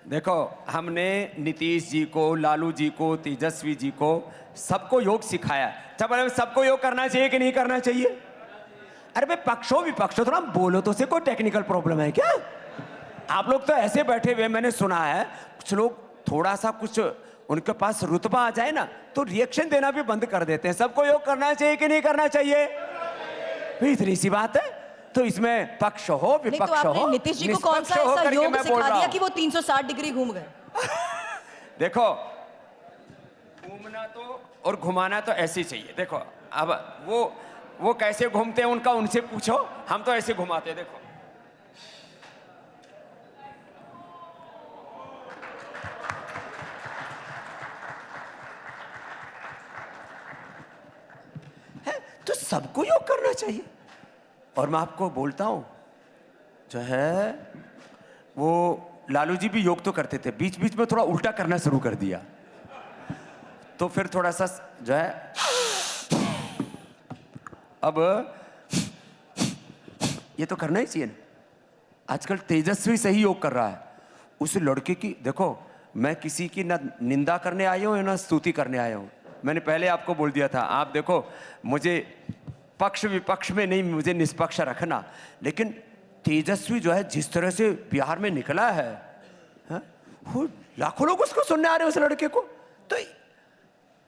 देखो, हमने नीतीश जी को, लालू जी को, तेजस्वी जी को, सबको योग सिखाया। जब सबको योग करना चाहिए कि नहीं करना चाहिए? अरे भाई, पक्षों विपक्षों थोड़ा बोलो तो से कोई टेक्निकल प्रॉब्लम है क्या? आप लोग तो ऐसे बैठे हुए, मैंने सुना है कुछ लोग थोड़ा सा कुछ उनके पास रुतबा आ जाए ना तो रिएक्शन देना भी बंद कर देते हैं। सबको योग करना चाहिए कि नहीं करना चाहिए? इतनी सी बात है, तो इसमें पक्ष हो विपक्ष हो, नीतीश जी को कौन सा ऐसा योग सिखा दिया कि वो 360 डिग्री घूम गए? देखो, घूमना तो और घुमाना तो ऐसे ही चाहिए। देखो, अब वो कैसे घूमते हैं उनका उनसे पूछो, हम तो ऐसे घुमाते हैं। देखो, तो सबको योग करना चाहिए। और मैं आपको बोलता हूं, जो है वो लालू जी भी योग तो करते थे, बीच बीच में थोड़ा उल्टा करना शुरू कर दिया, तो फिर थोड़ा सा जो है अब ये तो करना ही चाहिए ना। आजकल तेजस्वी सही योग कर रहा है। उस लड़के की देखो, मैं किसी की ना निंदा करने आया हूं ना स्तुति करने आया हूं। मैंने पहले आपको बोल दिया था, आप देखो मुझे पक्ष विपक्ष में नहीं, मुझे निष्पक्ष रखना। लेकिन तेजस्वी जो है जिस तरह से बिहार में निकला है, वो लाखों लोग उसको सुनने आ रहे हैं, उस लड़के को। तो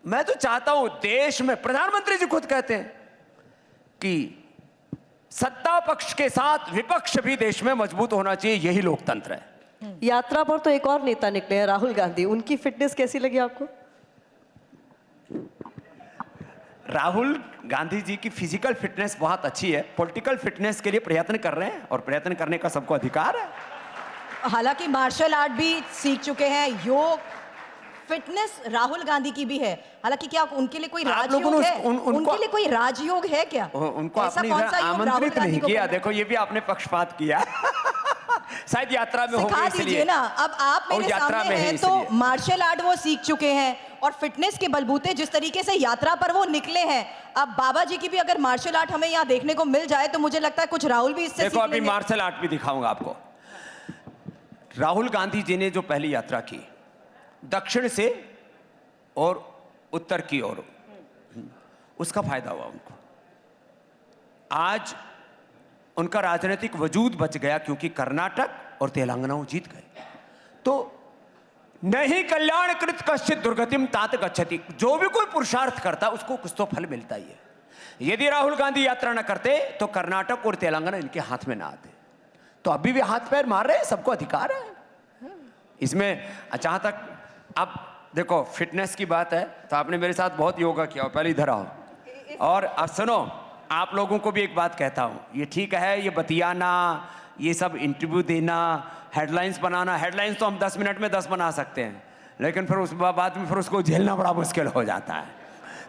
मैं तो चाहता हूं देश में, प्रधानमंत्री जी खुद कहते हैं कि सत्ता पक्ष के साथ विपक्ष भी देश में मजबूत होना चाहिए, यही लोकतंत्र है। यात्रा पर तो एक और नेता निकले हैं, राहुल गांधी। उनकी फिटनेस कैसी लगी आपको? राहुल गांधी जी की फिजिकल फिटनेस बहुत अच्छी है। पॉलिटिकल फिटनेस के लिए प्रयत्न कर रहे हैं और प्रयत्न करने का सबको अधिकार है। हालांकि मार्शल आर्ट भी सीख चुके हैं, योग, फिटनेस राहुल गांधी की भी है। हालांकि क्या उनके लिए कोई राजयोग है? उनके लिए कोई राजयोग है क्या? उनको ऐसा आपने कौन सा योग राहुल आमंत्रित गांधी नहीं को किया। करना? देखो, ये भी आपने पक्षपात किया। शायद यात्रा में होंगे सिखा इसलिए। दीजिए ना। अब आप मेरे यात्रा सामने में है हैं तो इसलिए। मार्शल आर्ट वो सीख चुके हैं और फिटनेस के बलबूते जिस तरीके से यात्रा पर वो निकले हैं, अब बाबा जी की भी अगर मार्शल आर्ट हमें यहाँ देखने को मिल जाए तो मुझे लगता है कुछ राहुल भी इससे देखो, सीख अभी लेंगे। मार्शल आर्ट भी दिखाऊंगा आपको। राहुल गांधी जी ने जो पहली यात्रा की दक्षिण से और उत्तर की ओर, उसका फायदा हुआ उनको। आज उनका राजनीतिक वजूद बच गया क्योंकि कर्नाटक और तेलंगाना वो जीत गए। तो नहीं कल्याण कृत कश्चित दुर्गतिम तात गच्छति। जो भी कोई पुरुषार्थ करता उसको कुछ तो फल मिलता ही है। यदि राहुल गांधी यात्रा न करते तो कर्नाटक और तेलंगाना इनके हाथ में ना आते। तो अभी भी हाथ पैर मार रहे हैं, सबको अधिकार है इसमें। जहां तक अब देखो फिटनेस की बात है तो आपने मेरे साथ बहुत योगा किया, पहले इधर आओ। और अब सुनो, आप लोगों को भी एक बात कहता हूं, ये ठीक है ये बतियाना, ये सब इंटरव्यू देना, हेडलाइंस बनाना। हेडलाइंस तो हम 10 मिनट में 10 बना सकते हैं, लेकिन फिर उस बाद में फिर उसको झेलना बड़ा मुश्किल हो जाता है।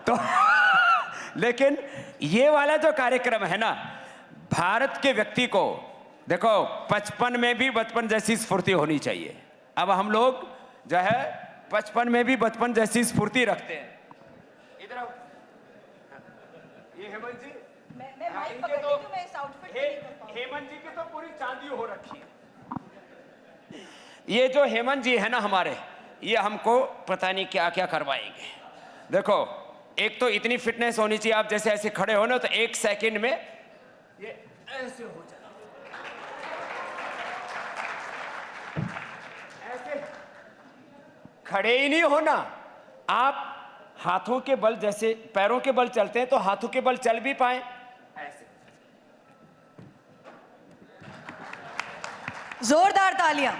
तो लेकिन ये वाला जो कार्यक्रम है ना, भारत के व्यक्ति को देखो 55 में भी बचपन जैसी स्फूर्ति होनी चाहिए। अब हम लोग जो है 55 में भी बचपन जैसी स्फूर्ति रखते हैं। इधर आओ। ये हेमंत जी, मैं माइक इनके पकड़ तो लेती हूँ, मैं इस आउटफिट में नहीं कर पाऊंगी। हेमंत जी की तो पूरी चांदी हो रखी है। ये जो हेमंत जी है ना हमारे, ये हमको पता नहीं क्या क्या करवाएंगे। देखो, एक तो इतनी फिटनेस होनी चाहिए, आप जैसे ऐसे खड़े हो ना तो 1 सेकंड में ये ऐसे हो जाए, ऐसे खड़े ही नहीं होना। आप हाथों के बल, जैसे पैरों के बल चलते हैं तो हाथों के बल चल भी पाए ऐसे। जोरदार तालियां।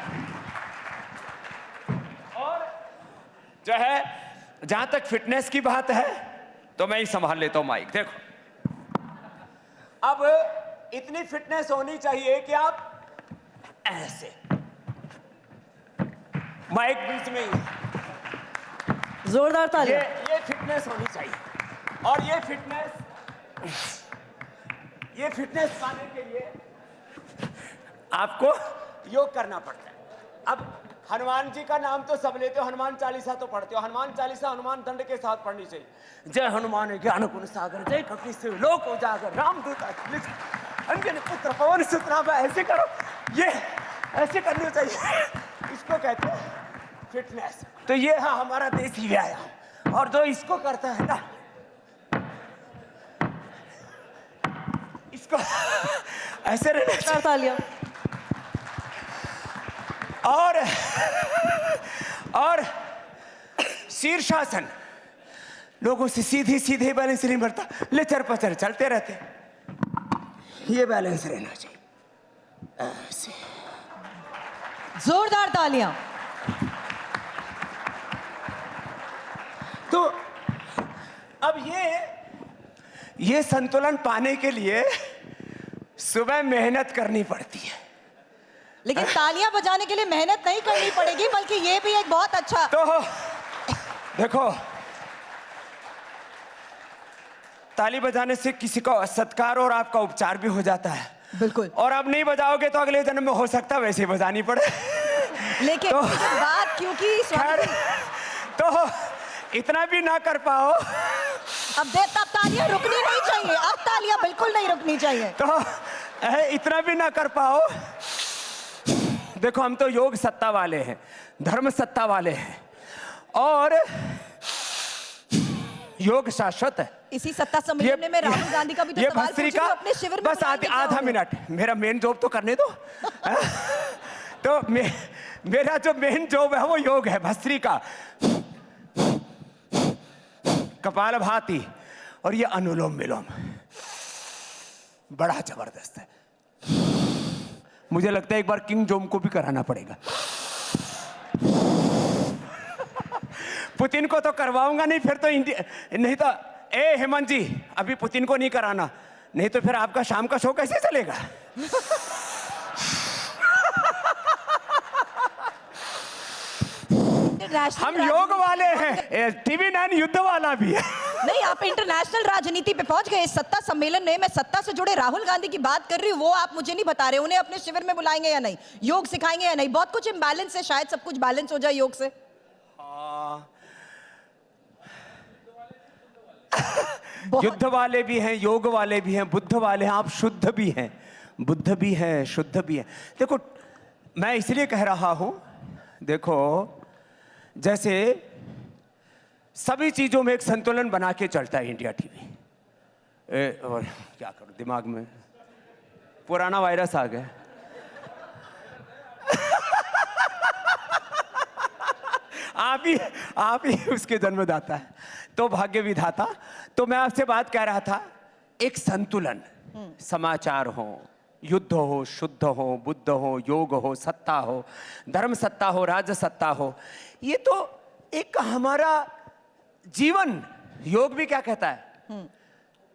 और जो है, जहां तक फिटनेस की बात है तो मैं ही संभाल लेता हूं माइक। देखो, अब इतनी फिटनेस होनी चाहिए कि आप ऐसे, माइक बीच में ही, जोरदार ये तालियां। ये फिटनेस होनी चाहिए। और ये फिटनेस पाने के लिए आपको योग करना पड़ता है। अब हनुमान जी का नाम तो सब लेते हो, हनुमान चालीसा तो पढ़ते हो। हनुमान चालीसा हनुमान दंड के साथ पढ़नी चाहिए। जय हनुमान ज्ञान गुण सागर, जय कपीस लोक उजागर, रामदूत अतुलित, अंजनी पुत्र पवन सुत नामा। ऐसे करो, ये ऐसे करनी चाहिए। इसको कहते हैं फिटनेस। तो ये है हमारा देसी व्यायाम। और जो इसको करता है ना, इसको ऐसे रहना चाहिए। जोरदार तालियां। और शीर्षासन, लोगों से सीधे सीधे बैलेंस नहीं बढ़ता, लेचर पचर चलते रहते। ये बैलेंस रहना चाहिए ऐसे। जोरदार तालियां। तो अब ये संतुलन पाने के लिए सुबह मेहनत करनी पड़ती है। लेकिन तालियां बजाने के लिए मेहनत नहीं करनी पड़ेगी, बल्कि ये भी एक बहुत अच्छा। तो देखो, ताली बजाने से किसी का सत्कार और आपका उपचार भी हो जाता है। बिल्कुल। और अब नहीं बजाओगे तो अगले जन्म में हो सकता है वैसे बजानी पड़े। लेकिन तो- बात, क्योंकि खैर, तो इतना भी ना कर पाओ अब तालियां रुकनी नहीं चाहिए, अब तालियां बिल्कुल नहीं रुकनी चाहिए। तो इतना भी ना कर पाओ। देखो, हम तो योग सत्ता वाले हैं, धर्म सत्ता वाले हैं, और योग शाश्वत है। इसी सत्ता सम्मेलन में राहुल गांधी का भी तो ये सवाल भस्त्री पूछे का जो अपने शिविर में बस बुलाने क्या आधा होंगे। मिनट मेरा मेन जॉब तो करने दो। तो मेरा जो मेन जॉब है वो योग है, भस्त्री का, कपालभाति, और ये अनुलोम विलोम बड़ा जबरदस्त है। मुझे लगता है एक बार किंग जोम को भी कराना पड़ेगा। पुतिन को तो करवाऊंगा नहीं, फिर तो इंडिया नहीं तो। ए हेमंत जी, अभी पुतिन को नहीं कराना, नहीं तो फिर आपका शाम का शो कैसे चलेगा? हम योग वाले हैं, टीवी 9 युद्ध वाला भी है। नहीं, आप इंटरनेशनल राजनीति पे पहुंच गए। इस सत्ता सम्मेलन में मैं सत्ता से जुड़े राहुल गांधी की बात कर रही हूँ, वो आप मुझे नहीं बता रहे। उन्हें अपने शिविर में बुलाएंगे या नहीं, योग सिखाएंगे या नहीं? बहुत कुछ इम्बैलेंस है, शायद सब कुछ बैलेंस हो जाए योग से। युद्ध वाले भी हैं, योग वाले भी हैं, बुद्ध वाले हैं, आप शुद्ध भी हैं, बुद्ध भी हैं, शुद्ध भी हैं। देखो, मैं इसलिए कह रहा हूं, देखो, जैसे सभी चीजों में एक संतुलन बना के चलता है इंडिया टीवी। और क्या करूं, दिमाग में पुराना वायरस आ गया। आप ही उसके जन्मदाता है, तो भाग्य विधाता। तो मैं आपसे बात कह रहा था, एक संतुलन, समाचार हो, युद्ध हो, शुद्ध हो, बुद्ध हो, योग हो, सत्ता हो, धर्म सत्ता हो, राज सत्ता हो, ये तो एक हमारा जीवन। योग भी क्या कहता है?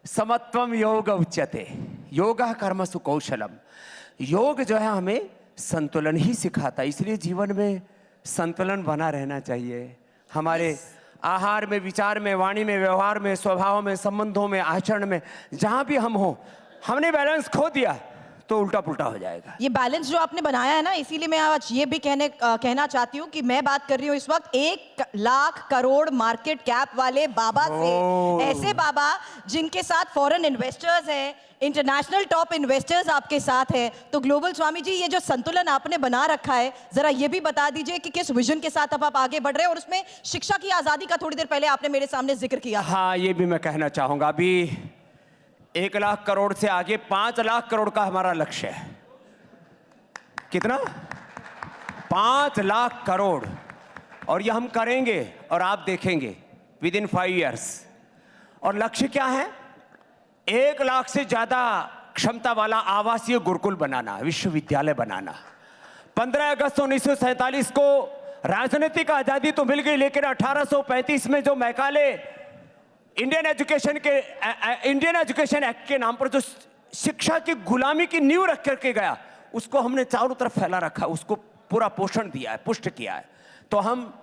समत्वम योग उच्यते, योगा कर्मसु कौशलम। योग जो है हमें संतुलन ही सिखाता है, इसलिए जीवन में संतुलन बना रहना चाहिए। हमारे आहार में, विचार में, वाणी में, व्यवहार में, स्वभाव में, संबंधों में, आचरण में, जहां भी हम हो, हमने बैलेंस खो दिया तो उल्टा पुल्टा हो जाएगा। ये बैलेंस जो आपने बनाया है ना, इसीलिए मैं आज ये भी कहना चाहती हूँ कि मैं बात कर रही हूँ इस वक्त 1 लाख करोड़ मार्केट कैप वाले बाबा से, ऐसे बाबा जिनके साथ फॉरेन इन्वेस्टर्स हैं, इंटरनेशनल टॉप इन्वेस्टर्स आपके साथ हैं। तो ग्लोबल स्वामी जी, ये जो संतुलन आपने बना रखा है, जरा ये भी बता दीजिए कि किस विजन के साथ अब आप आगे बढ़ रहे हैं, और उसमें शिक्षा की आजादी का थोड़ी देर पहले आपने मेरे सामने जिक्र किया। हाँ, ये भी मैं कहना चाहूंगा। अभी 1 लाख करोड़ से आगे 5 लाख करोड़ का हमारा लक्ष्य है। कितना? 5 लाख करोड़। और ये हम करेंगे और आप देखेंगे विद इन 5 ईयर्स। और लक्ष्य क्या है? 1 लाख से ज्यादा क्षमता वाला आवासीय गुरुकुल बनाना, विश्वविद्यालय बनाना। 15 अगस्त 1947 को राजनीतिक आजादी तो मिल गई, लेकिन 1835 में जो मैकाले इंडियन एजुकेशन एक्ट के नाम पर जो शिक्षा की गुलामी की नींव रख करके गया, उसको हमने चारों तरफ फैला रखा, उसको पूरा पोषण दिया है, पुष्ट किया है। तो हम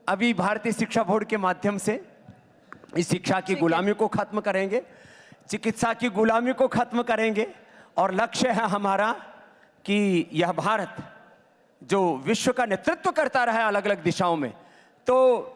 अभी भारतीय शिक्षा बोर्ड के माध्यम से इस शिक्षा की गुलामी को खत्म करेंगे, चिकित्सा की गुलामी को खत्म करेंगे, और लक्ष्य है हमारा कि यह भारत जो विश्व का नेतृत्व करता रहा है अलग अलग दिशाओं में, तो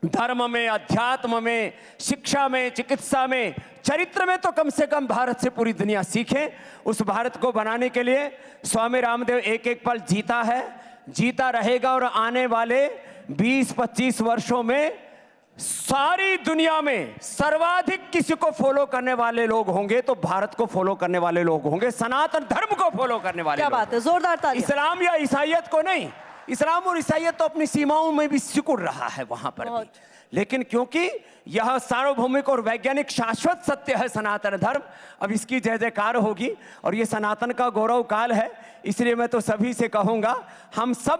धर्म में, अध्यात्म में, शिक्षा में, चिकित्सा में, चरित्र में तो कम से कम भारत से पूरी दुनिया सीखे। उस भारत को बनाने के लिए स्वामी रामदेव एक एक पल जीता है, जीता रहेगा, और आने वाले 20-25 वर्षों में सारी दुनिया में सर्वाधिक किसी को फॉलो करने वाले लोग होंगे तो भारत को फॉलो करने वाले लोग होंगे, सनातन धर्म को फॉलो करने वाले। क्या बात है, जोरदार तालियां। इस्लाम या ईसाइयत को नहीं। इस्लाम और ईसाइयत तो अपनी सीमाओं में भी सिकुड़ रहा है वहां पर भी, लेकिन क्योंकि यह सार्वभौमिक और वैज्ञानिक शाश्वत सत्य है सनातन धर्म, अब इसकी जय जयकार होगी, और ये सनातन का गौरव काल है। इसलिए मैं तो सभी से कहूंगा, हम सब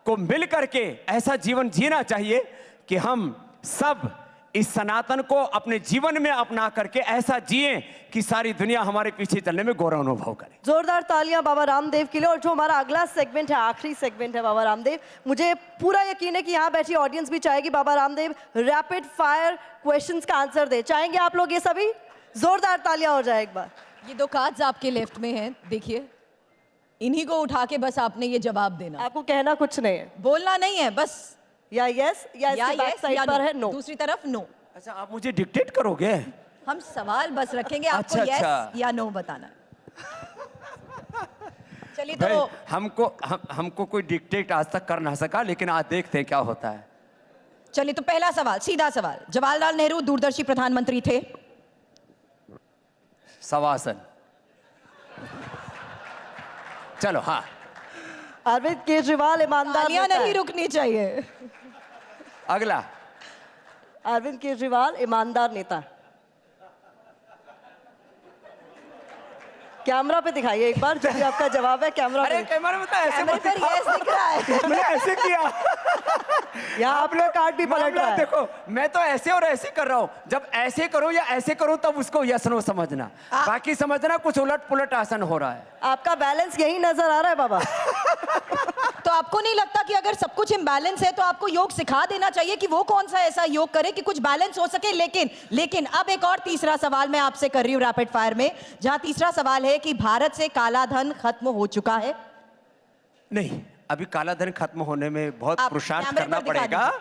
को मिल करके ऐसा जीवन जीना चाहिए कि हम सब इस सनातन को अपने जीवन में अपना करके ऐसा जिएं कि सारी दुनिया हमारे पीछे चलने में गौरव अनुभव करे। जोरदार तालियां बाबा रामदेव के लिए। और जो हमारा अगला सेगमेंट है, आखिरी सेगमेंट है बाबा रामदेव, मुझे पूरा यकीन है कि यहाँ बैठी ऑडियंस भी चाहेगी Baba Ramdev rapid fire questions का आंसर दे। चाहेंगे आप लोग ये सभी? जोरदार तालियां हो जाए एक बार। ये 2 कार्ड्स आपके लेफ्ट में हैं, देखिए, इन्हीं को उठा के बस आपने ये जवाब देना। आपको कहना कुछ नहीं है, बोलना नहीं है, बस या यस या इसके बैक साइड पर है नो। दूसरी तरफ नो। अच्छा, आप मुझे डिक्टेट करोगे? हम सवाल बस रखेंगे, आपको अच्छा, यस या नो बताना। चलिए, भाई, तो हमको कोई डिक्टेट आज तक कर ना सका, लेकिन आज देखते हैं क्या होता है। चलिए, तो पहला सवाल, सीधा सवाल। जवाहरलाल नेहरू दूरदर्शी प्रधानमंत्री थे? सवासन। चलो, हाँ। अरविंद केजरीवाल ईमानदार तालियां नेता नहीं है। रुकनी चाहिए। अगला। अरविंद केजरीवाल ईमानदार नेता। कैमरा पे दिखाइए एक बार जो भी आपका जवाब है, कैमरा अरे पे। कैमरा में तो ऐसे कैमरे मत पर दिखाओ। यस दिख रहा है। मैंने ऐसे किया। यहाँ आप लोग कार्ड भी पलट मामला रहा है। देखो, मैं तो ऐसे और ऐसे कर रहा हूँ। जब ऐसे करो या ऐसे करो तब उसको यस नो समझना, बाकी समझना कुछ उलट पुलट आसन हो रहा है। आपका बैलेंस यही नजर आ रहा है बाबा। तो आपको नहीं लगता कि अगर सब कुछ इम्बैलेंस है तो आपको योग सिखा देना चाहिए कि वो कौन सा ऐसा योग करे कि कुछ बैलेंस हो सके? लेकिन अब एक और तीसरा सवाल मैं आपसे कर रही हूँ रैपिड फायर में, जहां तीसरा सवाल है कि भारत से काला धन खत्म हो चुका है? नहीं, अभी काला धन खत्म होने में बहुत आप पुरुषार्थ कैमरे करना पर दिखा पड़ेगा।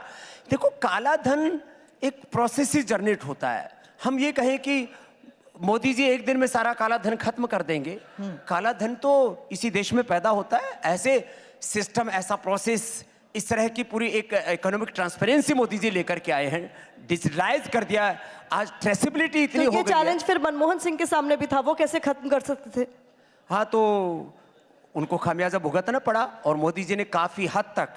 देखो, काला धन एक प्रोसेस से जनरेट होता है। हम ये कहें कि मोदी जी एक दिन में सारा काला धन खत्म कर देंगे, काला धन तो इसी देश में पैदा होता है। ऐसे सिस्टम, ऐसा प्रोसेस, इस तरह की पूरी एक इकोनॉमिक ट्रांसपेरेंसी मोदी जी लेकर के आए हैं, डिजिटलाइज कर दिया है। आज ट्रेसेबिलिटी इतनी तो हो ये गई है। चैलेंज फिर मनमोहन सिंह के सामने भी था, वो कैसे खत्म कर सकते थे? हाँ, तो उनको खामियाजा भुगतना पड़ा, और मोदी जी ने काफी हद तक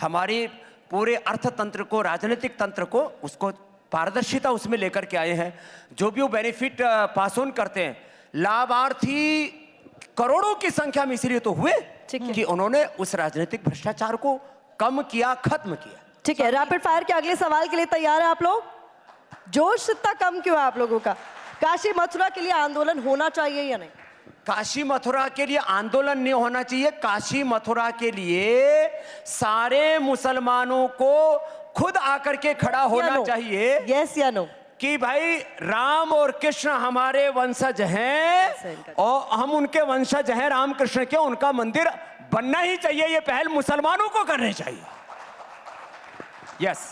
हमारे पूरे अर्थतंत्र को, राजनीतिक तंत्र को, उसको पारदर्शिता उसमें लेकर के आए हैं। जो भी वो बेनिफिट पास ऑन करते हैं, लाभार्थी करोड़ों की संख्या में इसलिए तो हुए कि उन्होंने उस राजनीतिक भ्रष्टाचार को कम किया, खत्म किया। ठीक है, रैपिड फायर के अगले सवाल के लिए तैयार है आप लोग? जोश इतना कम क्यों है आप लोगों का? काशी मथुरा के लिए आंदोलन होना चाहिए या नहीं? काशी मथुरा के लिए आंदोलन नहीं होना चाहिए। काशी मथुरा के लिए सारे मुसलमानों को खुद आकर के खड़ा होना चाहिए। यस या नो? कि भाई राम और कृष्ण हमारे वंशज हैं और हम उनके वंशज हैं रामकृष्ण के, उनका मंदिर बनना ही चाहिए। ये पहल मुसलमानों को करनी चाहिए। यस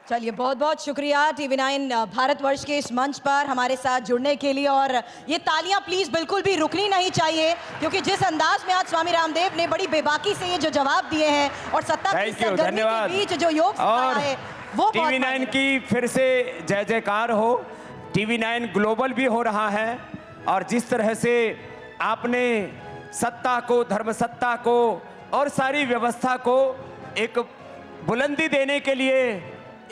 चलिए, बहुत बहुत शुक्रिया TV9 भारतवर्ष के इस मंच पर हमारे साथ जुड़ने के लिए। और ये तालियां प्लीज बिल्कुल भी रुकनी नहीं चाहिए, क्योंकि जिस अंदाज में आज स्वामी रामदेव ने बड़ी बेबाकी से ये जो जवाब दिए हैं और सत्ता की सरगर्मी के बीच जो योग सिखाया है, वो TV9 की फिर से जय जयकार हो। TV9 ग्लोबल भी हो रहा है और जिस तरह से आपने सत्ता को, धर्म सत्ता को और सारी व्यवस्था को एक बुलंदी देने के लिए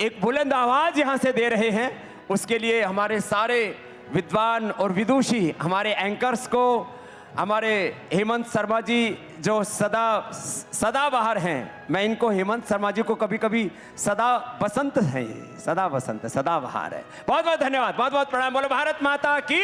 एक बुलंद आवाज यहां से दे रहे हैं, उसके लिए हमारे सारे विद्वान और विदुषी, हमारे एंकर्स को, हमारे हेमंत शर्मा जी जो सदा बाहर हैं, मैं इनको हेमंत शर्मा जी को कभी कभी सदा बसंत है, सदा बसंत, सदा बाहर है। बहुत बहुत धन्यवाद, बहुत बहुत प्रणाम। बोलो भारत माता की।